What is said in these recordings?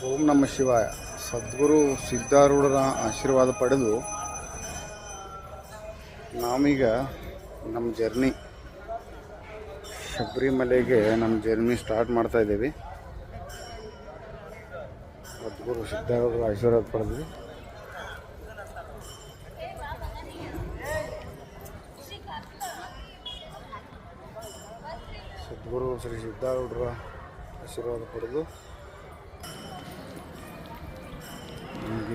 ಓಂ ನಮಃ ಶಿವಾಯ. ಸದ್ಗುರು ಸಿದ್ಧಾರೂಢರ ಆಶೀರ್ವಾದ ಪಡೆದು ನಾವೀಗ ನಮ್ಮ ಜರ್ನಿ ಶಬರಿಮಲೆಗೆ ಸ್ಟಾರ್ಟ್ ಮಾಡ್ತಾ ಇದ್ದೀವಿ. ಸದ್ಗುರು ಸಿದ್ಧಾರೂಢರ ಆಶೀರ್ವಾದ ಪಡೆದ್ವಿ. ಸದ್ಗುರು ಶ್ರೀ ಸಿದ್ಧಾರೂಢರ ಆಶೀರ್ವಾದ ಪಡೆದು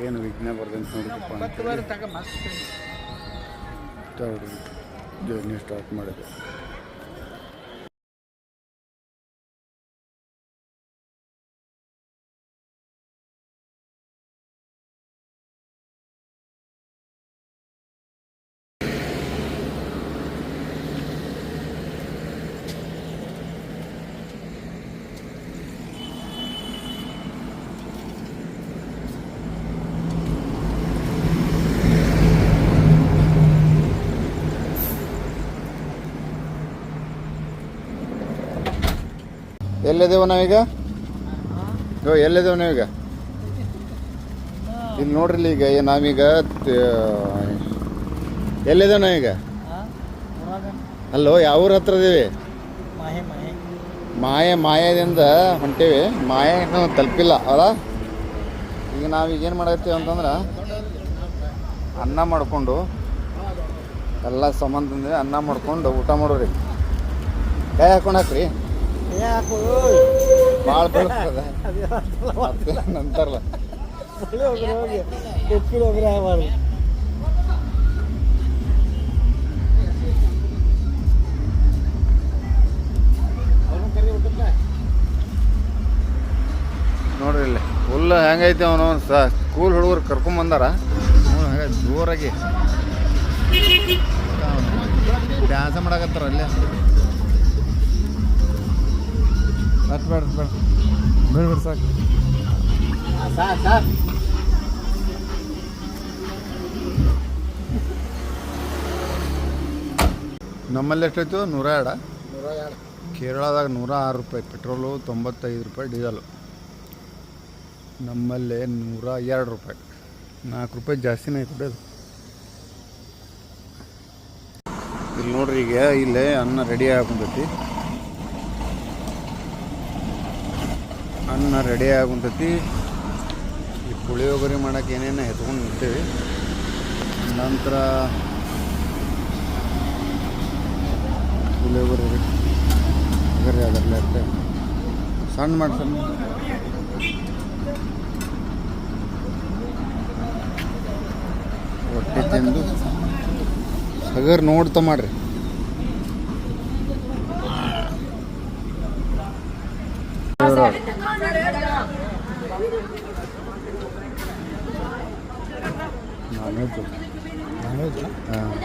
ಏನು ವಿಘ್ನ ಬರ್ದಂತ ನೋಡಿದಪ್ಪ ಜರ್ನಿ ಸ್ಟಾರ್ಟ್ ಮಾಡಿದೆ. ಎಲ್ಲಿದ್ದೇವೆ ನಾವೀಗ? ಎಲ್ಲಿದ್ದೇವೆ ನಾವೀಗ? ಇಲ್ಲಿ ನೋಡ್ರಿ, ಈಗ ನಾವೀಗ ಎಲ್ಲಿದ್ದೇವೆ ನಾವೀಗ? ಅಲ್ಲೋ, ಯಾವ ಊರ ಹತ್ರ ಇದೀವಿ? ಮಾಯದಿಂದ ಹೊಂಟೇವಿ. ಮಾಯ ಇನ್ನೂ ತಲುಪಿಲ್ಲ ಅಲ್ಲ. ಈಗ ನಾವೀಗ ಏನು ಮಾಡತ್ತೀವಿ ಅಂತಂದ್ರೆ ಅನ್ನ ಮಾಡಿಕೊಂಡು ಎಲ್ಲ ಸಂಬಂಧದಿಂದ ಅನ್ನ ಮಾಡ್ಕೊಂಡು ಊಟ ಮಾಡೋರಿ. ಕೈ ಹಾಕೊಂಡು ಹಾಕ್ರಿ. ಭಾಳ ಬೆಳೆಸ್ತದೆ ನಂತರಲ್ಲ. ನೋಡ್ರಿ ಇಲ್ಲಿ ಫುಲ್ ಹೆಂಗೈತಿ ಅವನು ಸ್ಕೂಲ್ ಹುಡುಗರು ಕರ್ಕೊಂಬಂದಾರ. ಹಂಗೆ ಜೋರಾಗಿ ಡ್ಯಾನ್ಸ ಮಾಡಕತ್ತಾರ ಅಲ್ಲೇ. ಬೇಡ ಸಾಕು. ನಮ್ಮಲ್ಲಿ ಎಷ್ಟಾಯ್ತು? 102. ಕೇರಳದಾಗ 106 ರೂಪಾಯಿ ಪೆಟ್ರೋಲು, 95 ರೂಪಾಯಿ ಡೀಸೆಲು. ನಮ್ಮಲ್ಲಿ 102 ರೂಪಾಯಿ, 4 ರೂಪಾಯಿ ಜಾಸ್ತಿನೇ ಐತೆ ಅದು. ಇಲ್ಲಿ ನೋಡ್ರಿ, ಈಗ ಇಲ್ಲೇ ಅನ್ನ ರೆಡಿ ಆಗುಂತೈತಿ. ಅನ್ನ ರೆಡಿ ಆಗುಂತೈತಿ. ಈ ಪುಳಿಯೋಗರೆ ಮಾಡೋಕೆ ಏನೇನು ಎತ್ಕೊಂಡು ನಿಂತೇವಿ. ನಂತರ ಪುಳಿಯೋಗರೆ ಅದರಲ್ಲೇ ಇರ್ತೇವೆ. ಸಣ್ಣ ಮಾಡಿ ಹೊಟ್ಟೆ ತಿಂದು ಹಗರ್ ನೋಡ್ತಾ ಮಾಡ್ರಿ.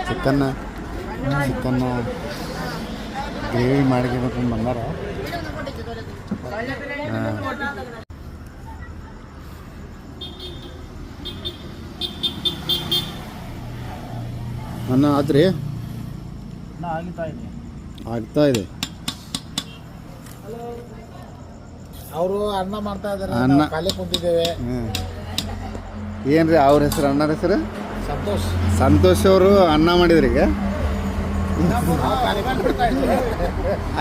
ಚಿಕನ್ನ ಗ್ರೇವಿ ಮಾಡ್ಕೊಂಡು ಬಂದಾರ. ಅನ್ನ ಆತ್ರಿ, ಆಗ್ತಾ ಇದೆ. ಅವರು ಅನ್ನ ಮಾಡ್ತಾ ಇದ್ದಾರೆ, ಖಾಲಿ ಕುಂತಿದ್ದೇವೆ. ಏನ್ರಿ ಅವ್ರ ಹೆಸರು? ಅಣ್ಣರ ಹೆಸರು ಸಂತೋಷ್. ಸಂತೋಷ್ ಅವರು ಅನ್ನ ಮಾಡಿದ್ರಿ. ಈಗ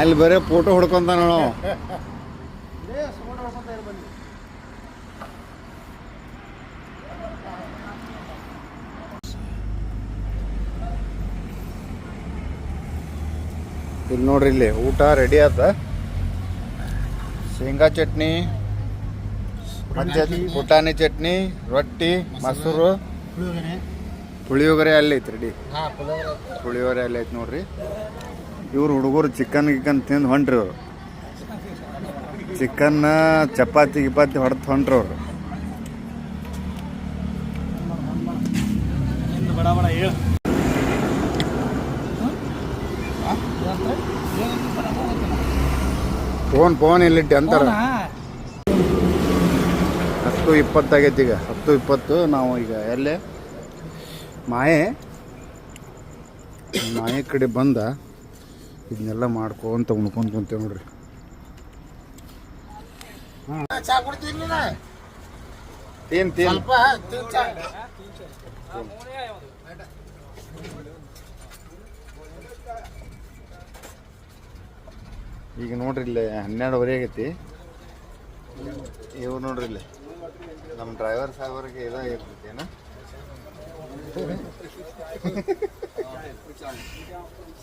ಅಲ್ಲಿ ಬರೀ ಫೋಟೋ ಹೊಡ್ಕೊಂತ ನೋಡು. ಇಲ್ಲಿ ನೋಡ್ರಿ, ಇಲ್ಲಿ ಊಟ ರೆಡಿ ಆತ. ಶೇಂಗಾ ಚಟ್ನಿ, ಪುಟಾಣಿ ಚಟ್ನಿ, ರೊಟ್ಟಿ, ಮೊಸರು, ಪುಳಿಯೋಗರೆ ಅಲ್ಲಿ ಐತಿ ರೆಡಿ. ಪುಳಿಯೋಗರೆ ಅಲ್ಲಿ ಐತಿ ನೋಡ್ರಿ. ಇವ್ರು ಹುಡುಗರು ಚಿಕನ್ ತಿಂದು ಹೊಂಟ್ರಿ. ಅವರು ಚಿಕನ್ ಚಪಾತಿ ಹೊಡೆದು ಹೊಂಟ್ರಿ ಅವರು. ಫೋನ್ ಎಲ್ಲಿಟ್ಟಿ ಅಂತಾರ. 10:20 ಆಗೈತಿ. ಈಗ 10:20. ನಾವು ಈಗ ಎಲ್ಲೇ ಮಾಯೆ ಕಡೆ ಬಂದ ಇದನ್ನೆಲ್ಲ ಮಾಡ್ಕೊಂತ ಉಣ್ಕೊಂತ ಕುಂತೇವೆ ನೋಡ್ರಿ. ತೀನ್ ತೀನ್ ಸ್ವಲ್ಪ ತಿಂಚ. ಈಗ ನೋಡ್ರಿ ಇಲ್ಲಿ 12:30 ಆಗೈತಿ. ಇವು ನೋಡ್ರಿ ಇಲ್ಲಿ ನಮ್ಮ ಡ್ರೈವರ್ ಸಾಹೇಬರಿಗೆ ಇದಾಗಿರ್ತೈತಿ ಏನ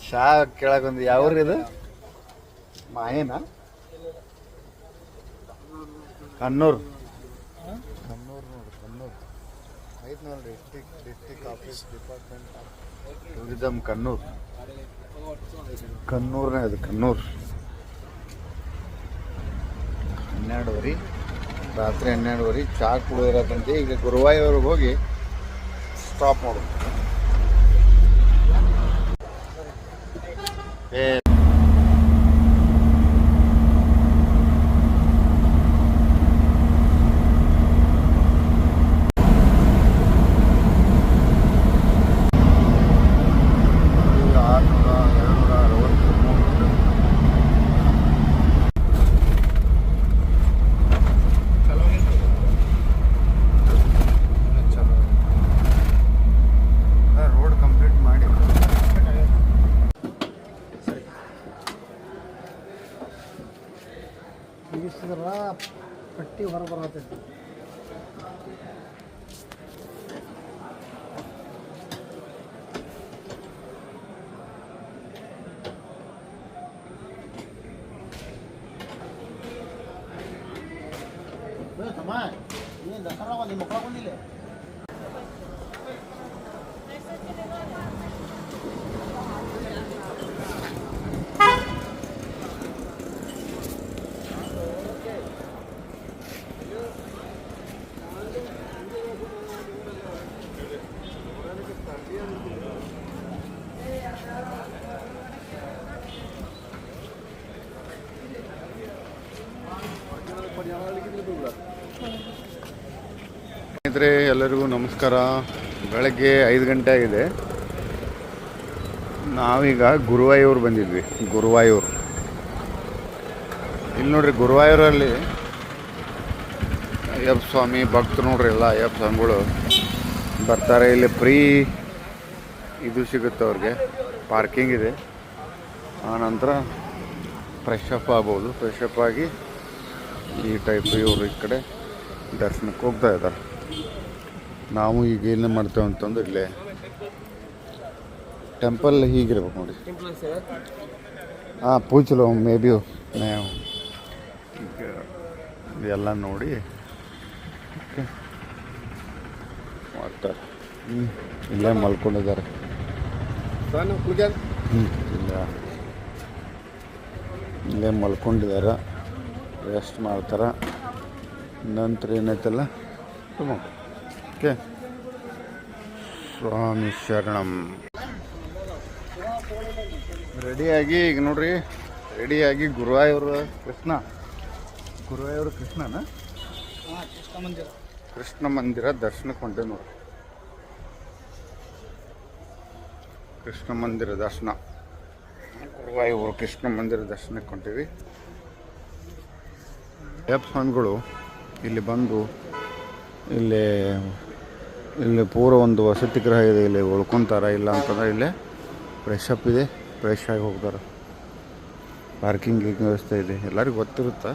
ಶಾ ಕೇಳಕ್ ಒಂದು ಯಾವ್ರಿ ಇದು ಮಾಯೇನ ಕಣ್ಣೂರ್ ನೋಡ್ರಿ ಕಣ್ಣೂರ್ ಐತ್ ನೋಡ್ರಿ ಡಿಸ್ಟಿಕ್ ಆಫೀಸ್ ಡಿಪಾರ್ಟ್ಮೆಂಟ್ ಟೂರಿಸಂ ಕಣ್ಣೂರ್ನೇ ಅದು ಕಣ್ಣೂರ್. 12:30 ರಾತ್ರಿ 12:30 ಚಾ ಕುಡಿದಿರತ್ತಂತೆ. ಈಗ ಗುರುವಾಯೂರಿಗೆ ಹೋಗಿ ಸ್ಟಾಪ್ ಮಾಡೋದು. ರೋಡ್ ಕಂಪ್ಲೀಟ್ ಮಾಡಿ ಇಳಿಸಿದ್ರ ಪಟ್ಟಿ ಹೊರ ಬರತೈತಿ. ತಮ್ಮ ಏನು ದಸರಾ ನಿಮ್ಮ ಮಕ್ಕಳ ಬಂದಿಲ್ಲ. ಸ್ನೇಹಿತರೆ ಎಲ್ಲರಿಗೂ ನಮಸ್ಕಾರ. ಬೆಳಗ್ಗೆ 5 ಗಂಟೆ ಆಗಿದೆ. ನಾವೀಗ ಗುರುವಾಯೂರು ಬಂದಿದ್ವಿ. ಗುರುವಾಯೂರು ಇಲ್ಲಿ ನೋಡ್ರಿ, ಗುರುವಾಯೂರಲ್ಲಿ ಅಯ್ಯಪ್ಪ ಸ್ವಾಮಿ ಭಕ್ತರು ನೋಡ್ರಿ, ಎಲ್ಲ ಅಯ್ಯಪ್ಪ ಸ್ವಾಮಿಗಳು ಬರ್ತಾರೆ. ಇಲ್ಲಿ ಫ್ರೀ ಇದು ಸಿಗುತ್ತೆ ಅವ್ರಿಗೆ, ಪಾರ್ಕಿಂಗ್ ಇದೆ. ಆನಂತರ ಫ್ರೆಶ್ ಅಪ್ ಆಗ್ಬೋದು. ಫ್ರೆಶ್ ಅಪ್ ಆಗಿ ಈ ಟೈಪ್ ಇವರು ಈ ಕಡೆ ದರ್ಶನಕ್ಕೆ ಹೋಗ್ತಾ ಇದ್ದಾರೆ. ನಾವು ಈಗ ಏನು ಮಾಡ್ತೇವೆ ಅಂತಂದ್ರೆ ಇಲ್ಲೇ ಟೆಂಪಲ್ ಹೀಗಿರ್ಬೇಕು ನೋಡಿ. ಹಾಂ ಪೂಜಲು ಮೇ ಬಿ ನಾವು ಎಲ್ಲ ನೋಡಿ ಮಾಡ್ತಾರೆ. ಇಲ್ಲೇ ಮಲ್ಕೊಂಡಿದ್ದಾರೆ. ಇಲ್ಲೇ ಮಲ್ಕೊಂಡಿದ್ದಾರೆ, ರೆಸ್ಟ್ ಮಾಡ್ತಾರೆ. ನಂತರ ಏನೈತಲ್ಲ ಓಕೆ. ಸ್ವಾಮಿ ಶರಣಂ. ರೆಡಿಯಾಗಿ ಈಗ ನೋಡ್ರಿ, ರೆಡಿಯಾಗಿ ಗುರುವಾಯೂರು ಕೃಷ್ಣನ ಕೃಷ್ಣ ಮಂದಿರ ದರ್ಶನಕ್ಕೆ ಹೊಂಟೇವಿ ನೋಡಿ. ಕೃಷ್ಣ ಮಂದಿರ ದರ್ಶನ, ಗುರುವಾಯೂರು ಕೃಷ್ಣ ಮಂದಿರ ದರ್ಶನಕ್ಕೆ ಹೊಂಟೀವಿ. ಅಯ್ಯಪ್ಪ ಸ್ವಾಮಿಗಳು ಇಲ್ಲಿ ಬಂದು ಇಲ್ಲಿ ಪೂರ ಒಂದು ವಸತಿ ಗೃಹ ಇದೆ, ಇಲ್ಲಿ ಉಳ್ಕೊತಾರೆ. ಇಲ್ಲ ಅಂತಂದ್ರೆ ಇಲ್ಲೇ ಫ್ರೆಶ್ ಅಪ್ ಇದೆ, ಫ್ರೆಶ್ ಆಗಿ ಹೋಗ್ತಾರೆ. ಪಾರ್ಕಿಂಗ್ ವ್ಯವಸ್ಥೆ ಇದೆ, ಎಲ್ಲರಿಗೂ ಗೊತ್ತಿರುತ್ತೆ.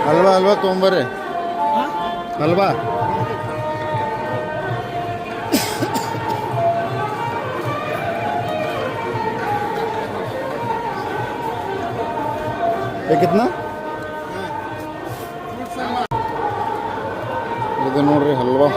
ಹಲ್ವಾ ಹಲ್ವಾ ತೊಗೊಂಬರ್ರಿ ಹಲ್ವಾ ಬೇಕಿತ್ನಾ ಇದು ನೋಡ್ರಿ ಹಲ್ವಾ